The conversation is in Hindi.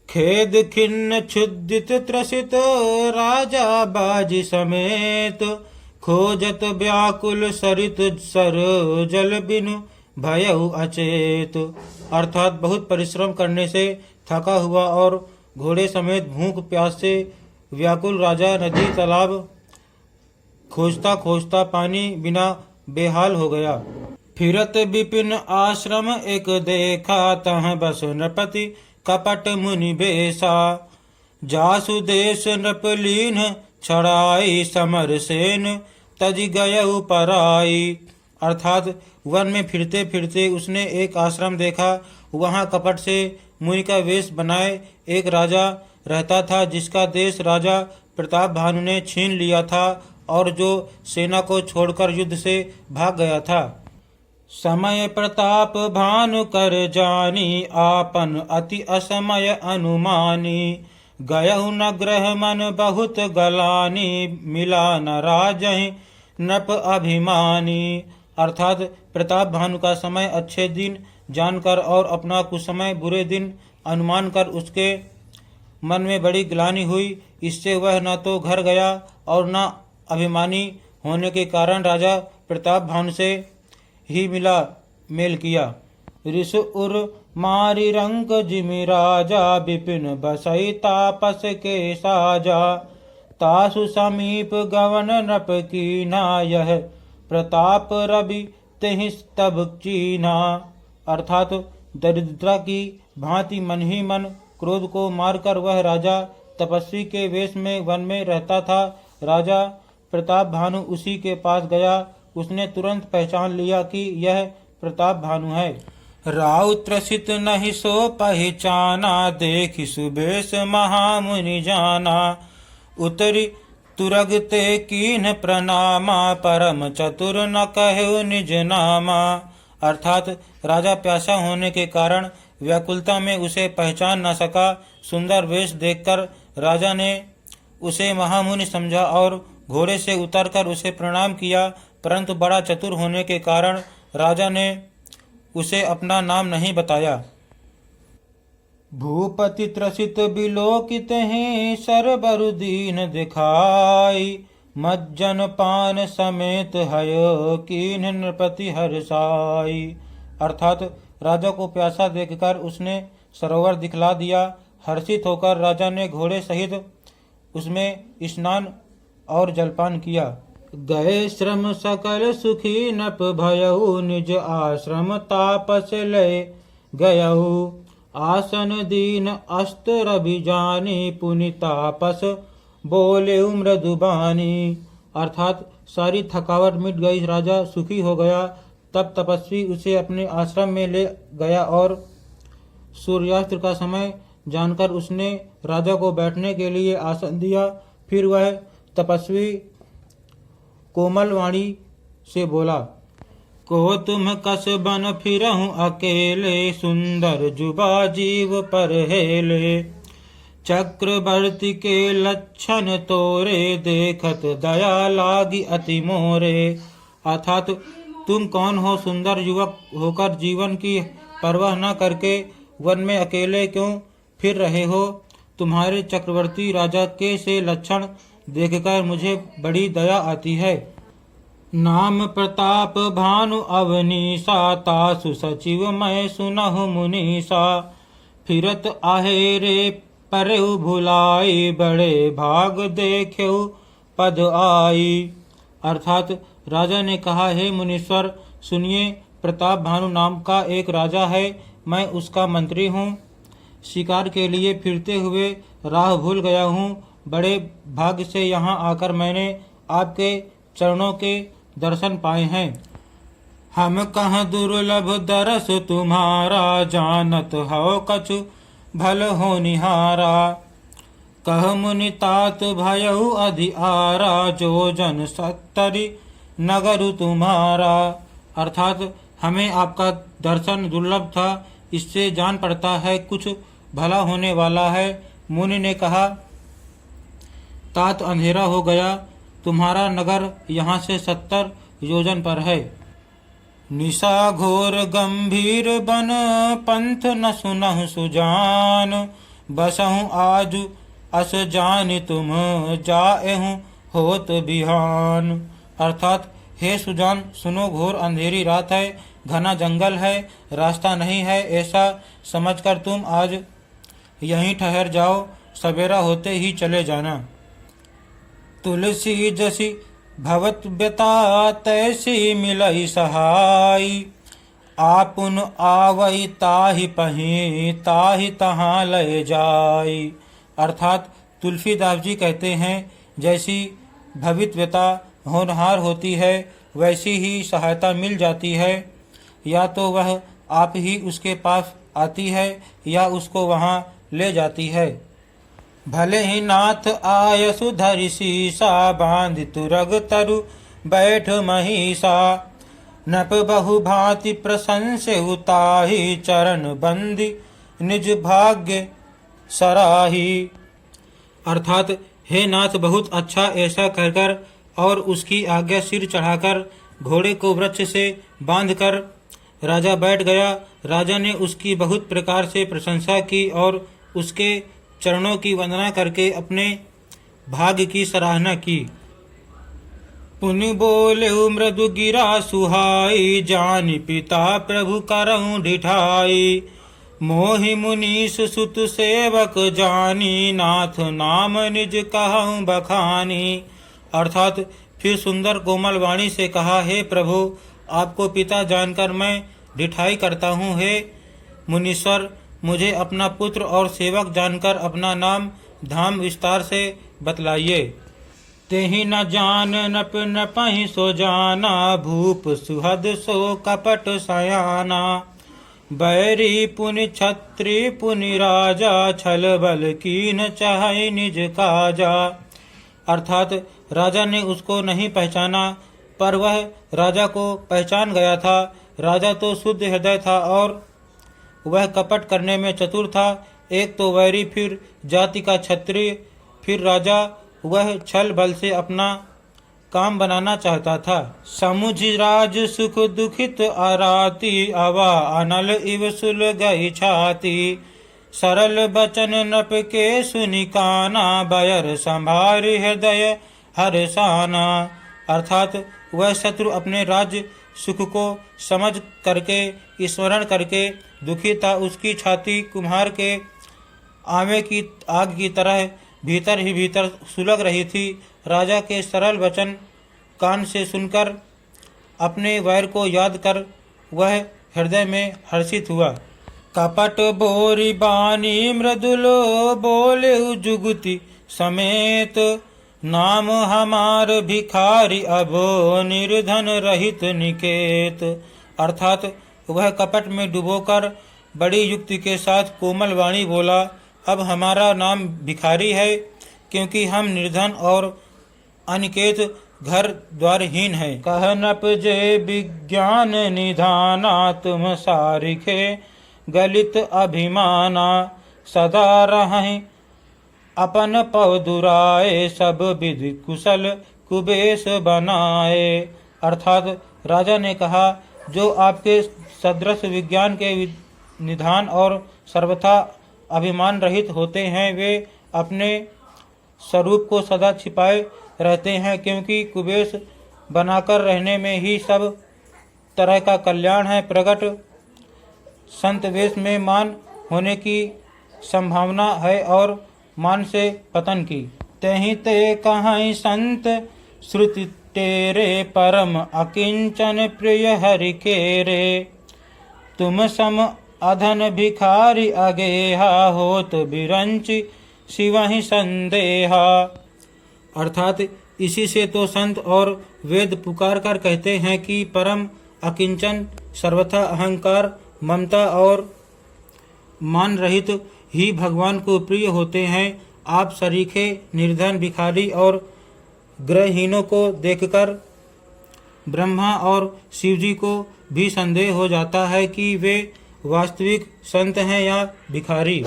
खेद खिन्न क्षुदित त्रसित राजा बाजी समेत, खोजत व्याकुल सरित सर जल बिनु भयउ अचेत। अर्थात बहुत परिश्रम करने से थका हुआ और घोड़े समेत भूख प्यास से व्याकुल राजा नदी तालाब खोजता खोजता पानी बिना बेहाल हो गया। फिरत विपिन आश्रम एक देखा, तह बस नृपति कपट मुनि बेसा। जासु देश नृपलीन छड़ाई, समर सेन तज गयउ पराई। अर्थात वन में फिरते फिरते उसने एक आश्रम देखा। वहाँ कपट से मुनि का वेश बनाए एक राजा रहता था, जिसका देश राजा प्रताप भानु ने छीन लिया था और जो सेना को छोड़कर युद्ध से भाग गया था। समय प्रताप भानु कर जानी, आपन अति असमय अनुमानी। गयउ न ग्रह मन बहुत गलानी, मिला न राजहि नृप अभिमानी। अर्थात प्रताप भानु का समय अच्छे दिन जानकर और अपना कुसमय बुरे दिन अनुमान कर उसके मन में बड़ी ग्लानि हुई। इससे वह न तो घर गया और न अभिमानी होने के कारण राजा प्रताप भानु से ही मेल किया। ऋष उर मारी रंक जिमि राजा, विपिन बसई तापस के साजा। तासु समीप गवन नृप कीना, यह प्रताप रवि तेहि तब चीना। अर्थात दरिद्रता की भांति मन ही मन क्रोध को मारकर वह राजा तपस्वी के वेश में वन में रहता था। राजा प्रताप भानु उसी के पास गया। उसने तुरंत पहचान लिया कि यह प्रताप भानु है। राउ त्रसित नहीं सो पहचाना, देखि सुबेश महामुनि जाना। उतरी तुरग ते कीन्ह प्रणामा, परम चतुर न कहो निज नामा। अर्थात राजा प्यासा होने के कारण व्याकुलता में उसे पहचान न सका। सुंदर वेश देखकर राजा ने उसे महामुनि समझा और घोड़े से उतरकर उसे प्रणाम किया, परंतु बड़ा चतुर होने के कारण राजा ने उसे अपना नाम नहीं बताया। भूपति त्रसित बिलोकित हैं, सरबरु दीन दिखाई। मज्जन पान समेत हय, कीन्ह नृपति हर्षाई। अर्थात राजा को प्यासा देखकर उसने सरोवर दिखला दिया। हर्षित होकर राजा ने घोड़े सहित उसमें स्नान और जलपान किया। गए श्रम सकल सुखी, नृप भयउ निज आश्रम तापस लय गयउ। आसन दीन अस्त रवि जानी, पुनि तापस बोले मृदुबानी। अर्थात सारी थकावट मिट गई, राजा सुखी हो गया। तब तपस्वी उसे अपने आश्रम में ले गया और सूर्यास्त का समय जानकर उसने राजा को बैठने के लिए आसन दिया। फिर वह तपस्वी कोमल वाणी से बोला, को तुम कस बन फिरहूँ अकेले, सुंदर जुबा जीव पर हेले। चक्रवर्ती के लक्षण तोरे, देखत दया लागी अति मोरे। अर्थात तुम कौन हो? सुंदर युवक होकर जीवन की परवाह न करके वन में अकेले क्यों फिर रहे हो? तुम्हारे चक्रवर्ती राजा के से लक्षण देखकर मुझे बड़ी दया आती है। नाम प्रताप भानु अवनीसा, तासु सचिव मैं सुनहु मुनीसा। फिरत आहे रे परहु भुलाई, बड़े भाग देखेउ पद आई। अर्थात राजा ने कहा, हे मुनीश्वर सुनिए, प्रताप भानु नाम का एक राजा है। मैं उसका मंत्री हूँ। शिकार के लिए फिरते हुए राह भूल गया हूँ। बड़े भाग्य से यहाँ आकर मैंने आपके चरणों के दर्शन पाए हैं। हम कहाँ दुर्लभ दरस तुम्हारा, जानत हो कछु भल हो निहारा। कह मुनि तात भयउ अधिआरा, जो जन 70 नगर तुम्हारा। अर्थात हमें आपका दर्शन दुर्लभ था, इससे जान पड़ता है कुछ भला होने वाला है। मुनि ने कहा, तात अंधेरा हो गया, तुम्हारा नगर यहाँ से 70 योजन पर है। निशा घोर गंभीर बन, पंथ न सुनहु सुजान। बसहूँ आज अस जान तुम जाएहूँ होत बिहान। अर्थात हे सुजान सुनो, घोर अंधेरी रात है, घना जंगल है, रास्ता नहीं है, ऐसा समझकर तुम आज यहीं ठहर जाओ, सवेरा होते ही चले जाना। तुलसी जसी भवत व्यता तैसी मिलई सहाई, आपुन आवई ताहि पही ताहि तहाँ लय जाई। अर्थात तुलसीदास जी कहते हैं, जैसी भवितव्यता होनहार होती है वैसी ही सहायता मिल जाती है, या तो वह आप ही उसके पास आती है या उसको वहाँ ले जाती है। भले ही नाथ आय सुधरि सीसा, बांध तुरग तरु बैठ महिषा, नप बहु भांति प्रशंसे उताही, चरण बंदी निज भाग्य सराही। अर्थात हे नाथ बहुत अच्छा, ऐसा कहकर और उसकी आज्ञा सिर चढ़ाकर घोड़े को वृक्ष से बांधकर राजा बैठ गया। राजा ने उसकी बहुत प्रकार से प्रशंसा की और उसके चरणों की वंदना करके अपने भाग्य की सराहना की। पुनि बोले मृदु गिरा सुहाई, जानि पिता प्रभु करऊं डिठाई, मोहि मुनीष सुत सेवक जानी, नाथ नाम निज कहऊं बखानी। अर्थात फिर सुंदर कोमल वाणी से कहा, हे प्रभु आपको पिता जानकर मैं ढिठाई करता हूँ। हे मुनीश्वर मुझे अपना पुत्र और सेवक जानकर अपना नाम धाम विस्तार से बतलाइए। तेहि न जान नप नपहि सो जाना, भूप सुहद सो कपट सयाना, बैरी पुनि छत्री पुनि राजा, छल बल कीन चाहे निज काजा। अर्थात राजा ने उसको नहीं पहचाना, पर वह राजा को पहचान गया था। राजा तो शुद्ध हृदय था और वह कपट करने में चतुर था। एक तो वैरी, फिर जाति का क्षत्रिय, फिर राजा, वह छल बल से अपना काम बनाना चाहता था। समुझ राज सुख दुखित आराती, आवा अनल इव सुल गई छाती, सरल बचन नप के सुनि काना, बयर संभारि हृदय हर्षाना। अर्थात वह शत्रु अपने राज्य सुख को समझ करके स्मरण करके दुखी था। उसकी छाती कुम्हार के आवे की आग की तरह भीतर ही भीतर सुलग रही थी। राजा के सरल वचन कान से सुनकर अपने वैर को याद कर वह हृदय में हर्षित हुआ। कपट बोरी बानी मृदुलो बोले जुगति समेत, नाम हमार भिखारी अबो निर्धन रहित निकेत। अर्थात वह कपट में डुबोकर बड़ी युक्ति के साथ कोमल वाणी बोला, अब हमारा नाम भिखारी है, क्योंकि हम निर्धन और अनिकेत घर द्वारहीन है। कह नप जे विज्ञान निधाना, तुम सारिखे गलित अभिमाना, सदा रहें अपन पव दुराए, सब विधि कुशल कुबेश बनाए। अर्थात राजा ने कहा, जो आपके सदृश विज्ञान के निधान और सर्वथा अभिमान रहित होते हैं, वे अपने स्वरूप को सदा छिपाए रहते हैं, क्योंकि कुबेश बनाकर रहने में ही सब तरह का कल्याण है। प्रगट संत वेश में मान होने की संभावना है और मान से पतन की। तेहि ते कहाई संत श्रुति तेरे, परम अकिंचन प्रिय हरि केरे, तुम सम अधन भिखारी अगेहा, होत बिरंचि शिवहि संदेहा। अर्थात इसी से तो संत और वेद पुकार कर कहते हैं कि परम अकिंचन, सर्वथा अहंकार, ममता और मान रहित ही भगवान को प्रिय होते हैं। आप सरीखे, निर्धन, भिखारी और ग्रहहीनों को देखकर ब्रह्मा और शिवजी को भी संदेह हो जाता है कि वे वास्तविक संत हैं या भिखारी।